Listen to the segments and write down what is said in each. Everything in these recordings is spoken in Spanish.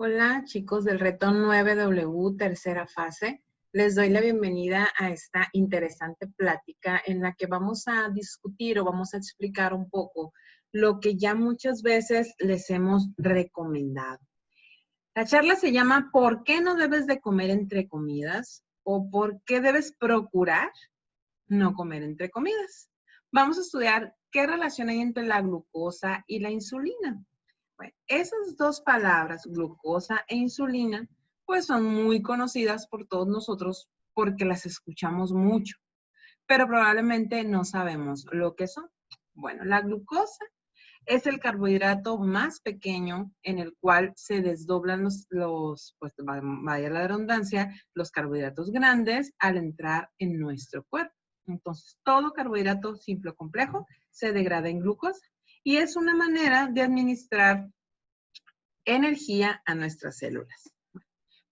Hola chicos del reto 9W, tercera fase. Les doy la bienvenida a esta interesante plática en la que vamos a discutir o vamos a explicar un poco lo que ya muchas veces les hemos recomendado. La charla se llama ¿Por qué no debes de comer entre comidas? O ¿por qué debes procurar no comer entre comidas? Vamos a estudiar qué relación hay entre la glucosa y la insulina. Bueno, esas dos palabras, glucosa e insulina, pues son muy conocidas por todos nosotros porque las escuchamos mucho, pero probablemente no sabemos lo que son. Bueno, la glucosa es el carbohidrato más pequeño en el cual se desdoblan pues vaya la redundancia, los carbohidratos grandes al entrar en nuestro cuerpo. Entonces, todo carbohidrato simple o complejo se degrada en glucosa y es una manera de administrar energía a nuestras células.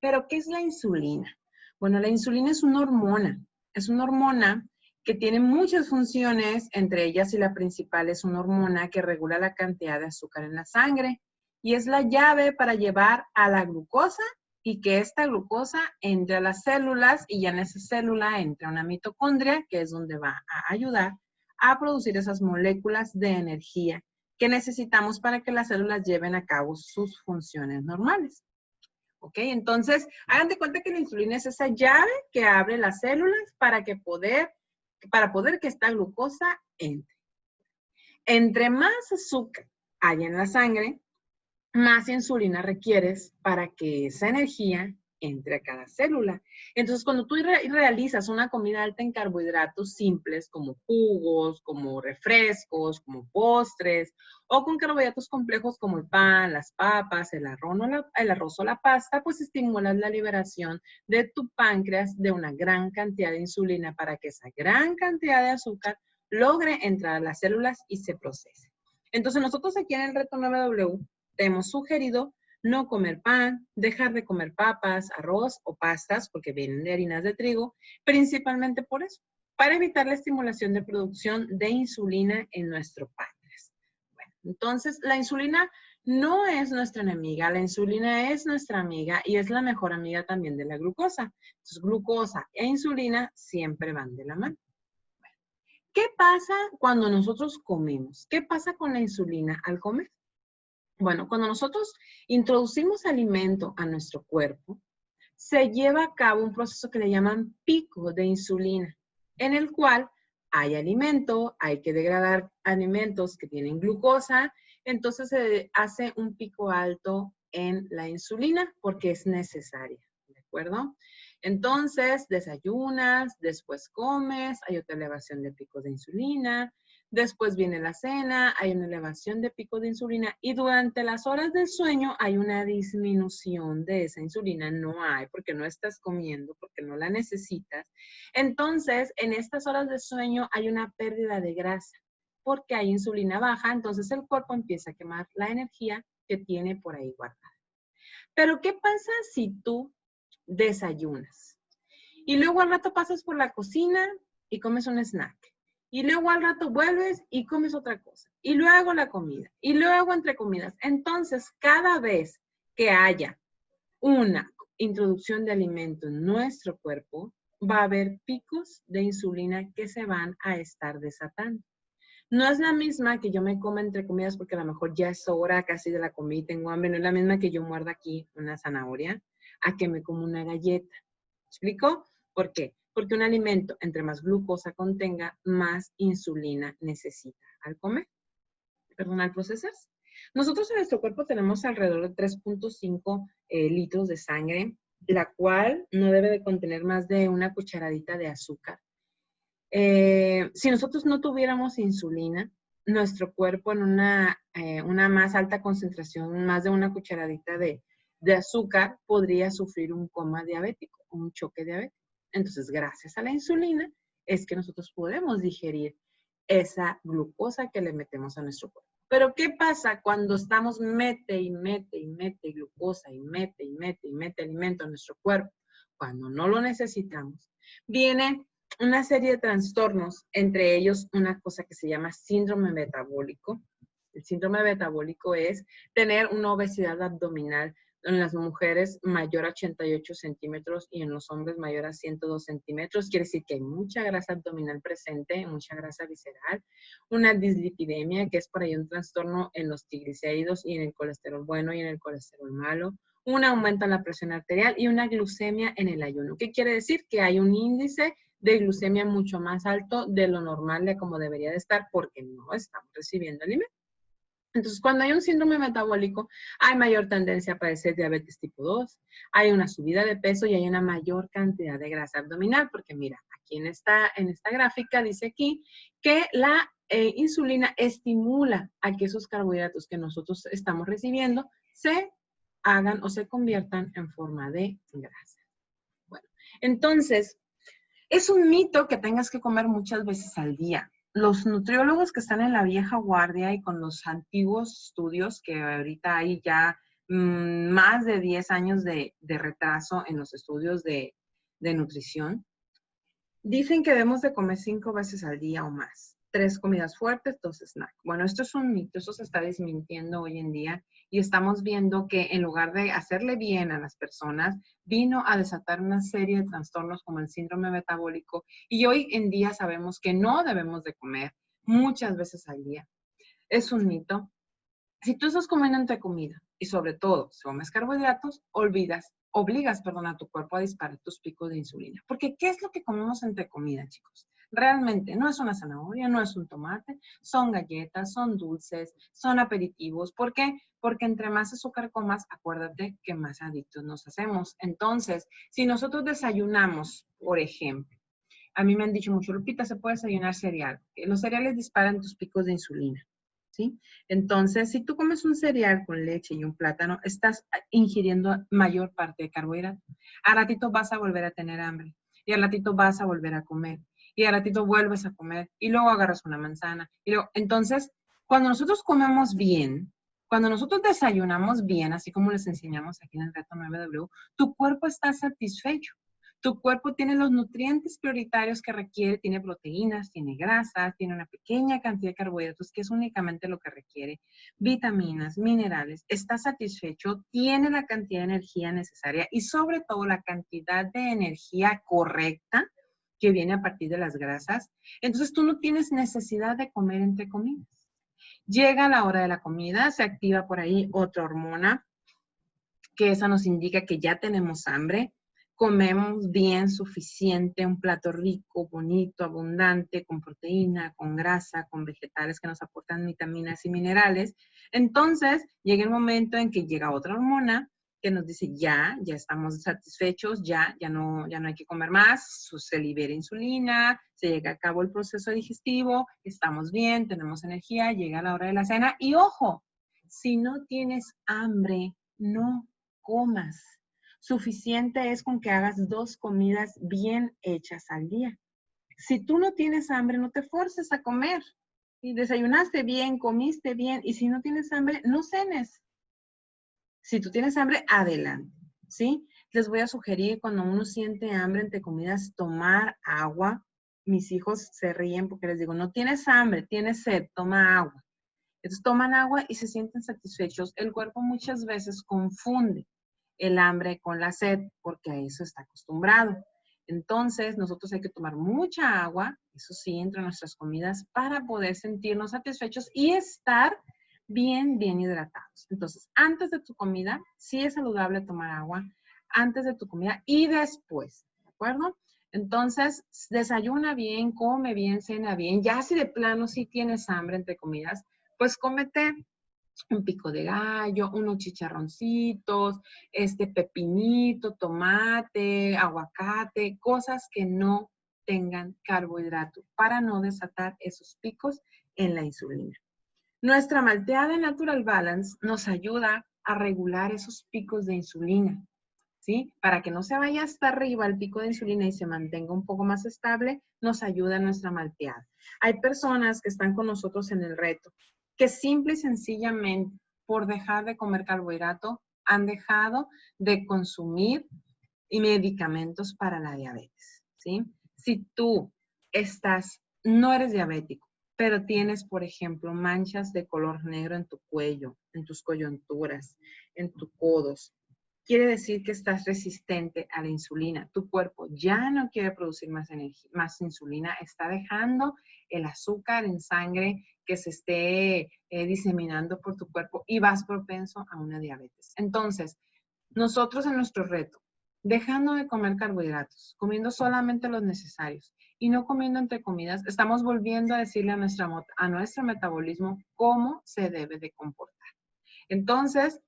¿Pero qué es la insulina? Bueno, la insulina es una hormona. Es una hormona que tiene muchas funciones, entre ellas y la principal es una hormona que regula la cantidad de azúcar en la sangre y es la llave para llevar a la glucosa y que esta glucosa entre a las células y ya en esa célula entra una mitocondria que es donde va a ayudar a producir esas moléculas de energía que necesitamos para que las células lleven a cabo sus funciones normales. ¿Ok? Entonces, hagan de cuenta que la insulina es esa llave que abre las células para poder que esta glucosa entre. Entre más azúcar haya en la sangre, más insulina requieres para que esa energía entre a cada célula. Entonces, cuando tú realizas una comida alta en carbohidratos simples, como jugos, como refrescos, como postres, o con carbohidratos complejos como el pan, las papas, el arroz o la pasta, pues estimulas la liberación de tu páncreas de una gran cantidad de insulina para que esa gran cantidad de azúcar logre entrar a las células y se procese. Entonces, nosotros aquí en el reto 9W te hemos sugerido no comer pan, dejar de comer papas, arroz o pastas, porque vienen de harinas de trigo, principalmente por eso, para evitar la estimulación de producción de insulina en nuestro páncreas. Bueno, entonces la insulina no es nuestra enemiga, la insulina es nuestra amiga y es la mejor amiga también de la glucosa. Entonces, glucosa e insulina siempre van de la mano. Bueno, ¿qué pasa cuando nosotros comemos? ¿Qué pasa con la insulina al comer? Bueno, cuando nosotros introducimos alimento a nuestro cuerpo, se lleva a cabo un proceso que le llaman pico de insulina, en el cual hay alimento, hay que degradar alimentos que tienen glucosa, entonces se hace un pico alto en la insulina porque es necesaria, ¿de acuerdo? Entonces, desayunas, después comes, hay otra elevación de picos de insulina, después viene la cena, hay una elevación de pico de insulina y durante las horas del sueño hay una disminución de esa insulina. No hay porque no estás comiendo, porque no la necesitas. Entonces, en estas horas de sueño hay una pérdida de grasa porque hay insulina baja, entonces el cuerpo empieza a quemar la energía que tiene por ahí guardada. Pero, ¿qué pasa si tú desayunas y luego al rato pasas por la cocina y comes un snack? Y luego al rato vuelves y comes otra cosa. Y luego la comida. Y luego entre comidas. Entonces, cada vez que haya una introducción de alimento en nuestro cuerpo, va a haber picos de insulina que se van a estar desatando. No es la misma que yo me coma entre comidas porque a lo mejor ya es hora casi de la comida y tengo hambre. No es la misma que yo muerda aquí una zanahoria a que me como una galleta. ¿Me explico? ¿Por qué? Porque un alimento, entre más glucosa contenga, más insulina necesita al comer. Perdón, al procesarse. Nosotros en nuestro cuerpo tenemos alrededor de 3.5 litros de sangre, la cual no debe de contener más de una cucharadita de azúcar. Si nosotros no tuviéramos insulina, nuestro cuerpo en una más alta concentración, más de una cucharadita de azúcar, podría sufrir un coma diabético, un choque diabético. Entonces, gracias a la insulina, es que nosotros podemos digerir esa glucosa que le metemos a nuestro cuerpo. Pero, ¿qué pasa cuando estamos mete glucosa y mete alimento a nuestro cuerpo? Cuando no lo necesitamos, viene una serie de trastornos, entre ellos una cosa que se llama síndrome metabólico. El síndrome metabólico es tener una obesidad abdominal en las mujeres mayor a 88 centímetros y en los hombres mayor a 102 centímetros. Quiere decir que hay mucha grasa abdominal presente, mucha grasa visceral, una dislipidemia, que es por ahí un trastorno en los triglicéridos y en el colesterol bueno y en el colesterol malo, un aumento en la presión arterial y una glucemia en el ayuno. ¿Qué quiere decir? Que hay un índice de glucemia mucho más alto de lo normal, de como debería de estar, porque no estamos recibiendo alimento. Entonces, cuando hay un síndrome metabólico, hay mayor tendencia a padecer diabetes tipo 2, hay una subida de peso y hay una mayor cantidad de grasa abdominal, porque mira, aquí en esta gráfica dice aquí que la insulina estimula a que esos carbohidratos que nosotros estamos recibiendo se hagan o se conviertan en forma de grasa. Bueno, entonces, es un mito que tengas que comer muchas veces al día. Los nutriólogos que están en la vieja guardia y con los antiguos estudios, que ahorita hay ya más de 10 años de retraso en los estudios de nutrición, dicen que debemos de comer 5 veces al día o más. 3 comidas fuertes, 2 snacks. Bueno, esto es un mito, eso se está desmintiendo hoy en día y estamos viendo que en lugar de hacerle bien a las personas, vino a desatar una serie de trastornos como el síndrome metabólico y hoy en día sabemos que no debemos de comer muchas veces al día. Es un mito. Si tú estás comiendo entre comida y sobre todo si comes carbohidratos, obligas a tu cuerpo a disparar tus picos de insulina. Porque ¿qué es lo que comemos entre comida, chicos? Realmente no es una zanahoria, no es un tomate, son galletas, son dulces, son aperitivos. ¿Por qué? Porque entre más azúcar comas, acuérdate que más adictos nos hacemos. Entonces, si nosotros desayunamos, por ejemplo, a mí me han dicho mucho, Lupita, se puede desayunar cereal. Los cereales disparan tus picos de insulina. ¿Sí? Entonces, si tú comes un cereal con leche y un plátano, estás ingiriendo mayor parte de carbohidrato. A ratito vas a volver a tener hambre y al ratito vas a volver a comer y al ratito vuelves a comer y luego agarras una manzana. Entonces, cuando nosotros comemos bien, cuando nosotros desayunamos bien, así como les enseñamos aquí en el reto 9W, tu cuerpo está satisfecho. Tu cuerpo tiene los nutrientes prioritarios que requiere, tiene proteínas, tiene grasas, tiene una pequeña cantidad de carbohidratos, que es únicamente lo que requiere, vitaminas, minerales, está satisfecho, tiene la cantidad de energía necesaria y sobre todo la cantidad de energía correcta que viene a partir de las grasas. Entonces tú no tienes necesidad de comer entre comidas. Llega la hora de la comida, se activa por ahí otra hormona, que esa nos indica que ya tenemos hambre. Comemos bien, suficiente, un plato rico, bonito, abundante, con proteína, con grasa, con vegetales que nos aportan vitaminas y minerales. Entonces, llega el momento en que llega otra hormona que nos dice ya estamos satisfechos, ya no hay que comer más, se libera insulina, se llega a cabo el proceso digestivo, estamos bien, tenemos energía, llega la hora de la cena y ojo, si no tienes hambre, no comas. Suficiente es con que hagas 2 comidas bien hechas al día. Si tú no tienes hambre, no te forces a comer. Si desayunaste bien, comiste bien, y si no tienes hambre, no cenes. Si tú tienes hambre, adelante, ¿sí? Les voy a sugerir cuando uno siente hambre entre comidas, tomar agua. Mis hijos se ríen porque les digo, no tienes hambre, tienes sed, toma agua. Entonces toman agua y se sienten satisfechos. El cuerpo muchas veces confunde el hambre con la sed, porque a eso está acostumbrado. Entonces, nosotros hay que tomar mucha agua, eso sí, entre nuestras comidas, para poder sentirnos satisfechos y estar bien hidratados. Entonces, antes de tu comida, sí es saludable tomar agua, antes de tu comida y después, ¿de acuerdo? Entonces, desayuna bien, come bien, cena bien. Ya si de plano sí tienes hambre entre comidas, pues cómete un pico de gallo, unos chicharroncitos, pepinito, tomate, aguacate, cosas que no tengan carbohidrato para no desatar esos picos en la insulina. Nuestra malteada Natural Balance nos ayuda a regular esos picos de insulina, ¿sí? Para que no se vaya hasta arriba el pico de insulina y se mantenga un poco más estable, nos ayuda nuestra malteada. Hay personas que están con nosotros en el reto que simple y sencillamente por dejar de comer carbohidrato han dejado de consumir medicamentos para la diabetes, ¿sí? Si tú no eres diabético, pero tienes, por ejemplo, manchas de color negro en tu cuello, en tus coyunturas, en tus codos, quiere decir que estás resistente a la insulina. Tu cuerpo ya no quiere producir más insulina, está dejando el azúcar en sangre que se esté diseminando por tu cuerpo y vas propenso a una diabetes. Entonces, nosotros en nuestro reto, dejando de comer carbohidratos, comiendo solamente los necesarios y no comiendo entre comidas, estamos volviendo a decirle a nuestro metabolismo cómo se debe de comportar. Entonces,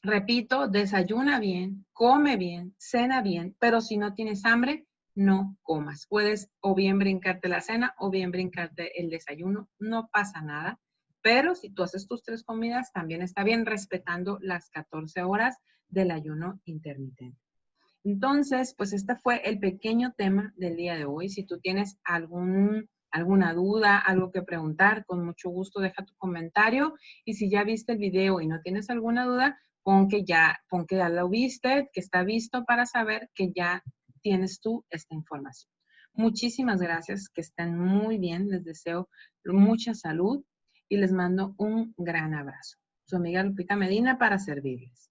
repito, desayuna bien, come bien, cena bien, pero si no tienes hambre, no comas. Puedes o bien brincarte la cena o bien brincarte el desayuno, no pasa nada. Pero si tú haces tus 3 comidas, también está bien, respetando las 14 horas del ayuno intermitente. Entonces, pues este fue el pequeño tema del día de hoy. Si tú tienes alguna duda, algo que preguntar, con mucho gusto deja tu comentario. Y si ya viste el video y no tienes alguna duda, pon que ya lo viste, que está visto para saber que ya tienes tú esta información. Muchísimas gracias, que estén muy bien. Les deseo mucha salud y les mando un gran abrazo. Su amiga Lupita Medina para servirles.